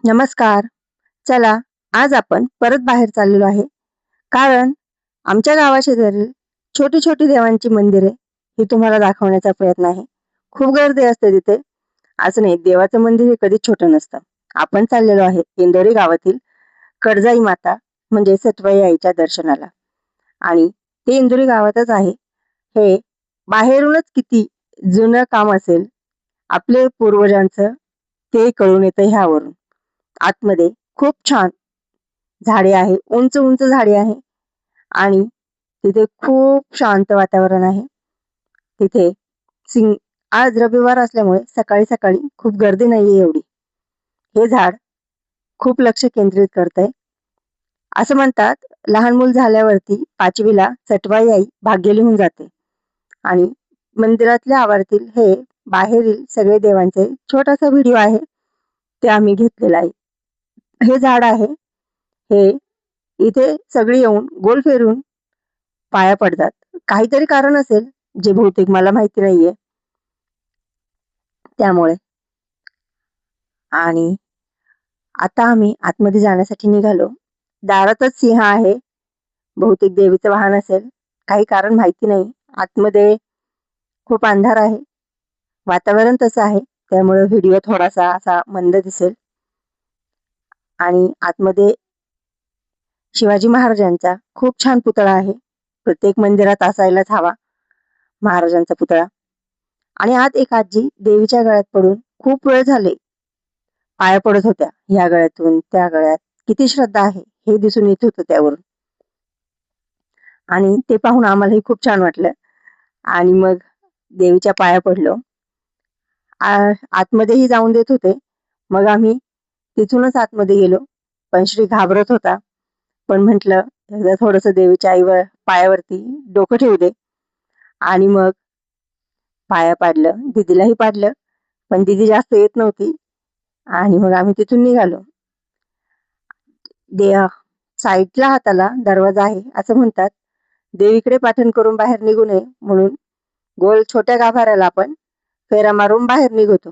नमस्कार. चला, आज आपण परत बाहेर चाललेलो आहे. कारण आमच्या गावाशेजारी छोटी-छोटी देवांची मंदिरे ही तुम्हाला दाखवण्याचा प्रयत्न आहे. खूप गर्दी असते तिथे. असं नाही, देवाचं मंदिर हे कधीच छोटं नसतं. आपण चाललेलो आहे इंदोरी गावातील कडजाई माता म्हणजे सटवाई आईच्या दर्शनाला आणि ते इंदोरी गावातच आहे. हे बाहेरूनच किती जुनं काम असेल आपले पूर्वजांचं ते कळून येतं ह्यावरून. आतमध्ये खूप छान झाडे आहे, उंच उंच झाडे आहे आणि तिथे खूप शांत वातावरण आहे. तिथे सिंग आज रविवार असल्यामुळे सकाळी सकाळी खूप गर्दी नाहीये एवढी. हे झाड खूप लक्ष केंद्रित करतंय. असं म्हणतात, लहान मूल झाल्यावरती 5वीला सटवाई आई भाग्य लिहून जाते आणि मंदिरातल्या आवारातील हे बाहेरील सगळे देवांचे छोटासा व्हिडिओ आहे. ते आम्ही घेतलेला आहे. हे झाड आहे. हे इथे सगळी येऊन गोल फिरून पाया पडतात. काहीतरी कारण असेल, जे बहुतेक मला माहिती नाहीये त्यामुळे. आणि आता आम्ही आतमध्ये जाण्यासाठी निघालो. दारातच सिंह आहे. बहुतेक देवीचं वाहन असेल. काही कारण माहिती नाही. आतमध्ये खूप अंधार आहे. वातावरण तसं आहे. त्यामुळे व्हिडिओ थोडासा असा मंद दिसेल. आणि आतमध्ये शिवाजी महाराजांचा खूप छान पुतळा आहे. प्रत्येक मंदिरात असायलाच हवा महाराजांचा पुतळा. आणि आत एक आजी देवीच्या गळ्यात पडून खूप वेळ झाले पाया पडत होत्या. ह्या गळ्यातून त्या गळ्यात. किती श्रद्धा आहे हे दिसून येत होतं त्यावरून. आणि ते पाहून आम्हालाही खूप छान वाटलं. आणि मग देवीच्या पाया पडलो. आतमध्येही जाऊन देत होते. मग आम्ही तिथूनच आतमध्ये गेलो. पण श्री घाबरत होता. पण म्हटलं एकदा थोडंसं देवीच्या आईवर पायावरती डोकं ठेवू दे. आणि मग पाया पाडलं. दीदीलाही पाडलं. पण दीदी जास्त येत नव्हती. आणि मग आम्ही तिथून निघालो. दे साईडला हाताला दरवाजा आहे असं म्हणतात. देवीकडे पाठण करून बाहेर निघू नये म्हणून गोल छोट्या गाभाऱ्याला आपण फेरा मारून बाहेर निघतो.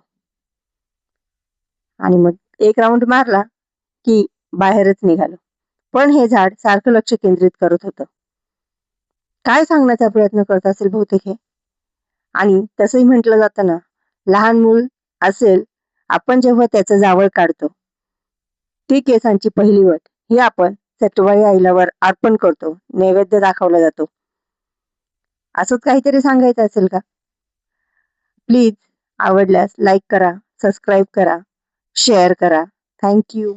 आणि मग एक राऊंड मारला की बाहेरच निघालो. पण हे झाड सारखं लक्ष केंद्रित करत होतं. काय सांगण्याचा प्रयत्न करत असेल बहुतेक हे. आणि तसंही म्हटलं जातं ना, लहान मूल असेल, आपण जेव्हा त्याचं जावळ काढतो, ती केसांची पहिली वट ही आपण सटवाई आईला वर अर्पण करतो, नैवेद्य दाखवला जातो. असंच काहीतरी सांगायचं असेल का? प्लीज आवडल्यास लाईक करा, सबस्क्राईब करा, शेअर करा. Thank you.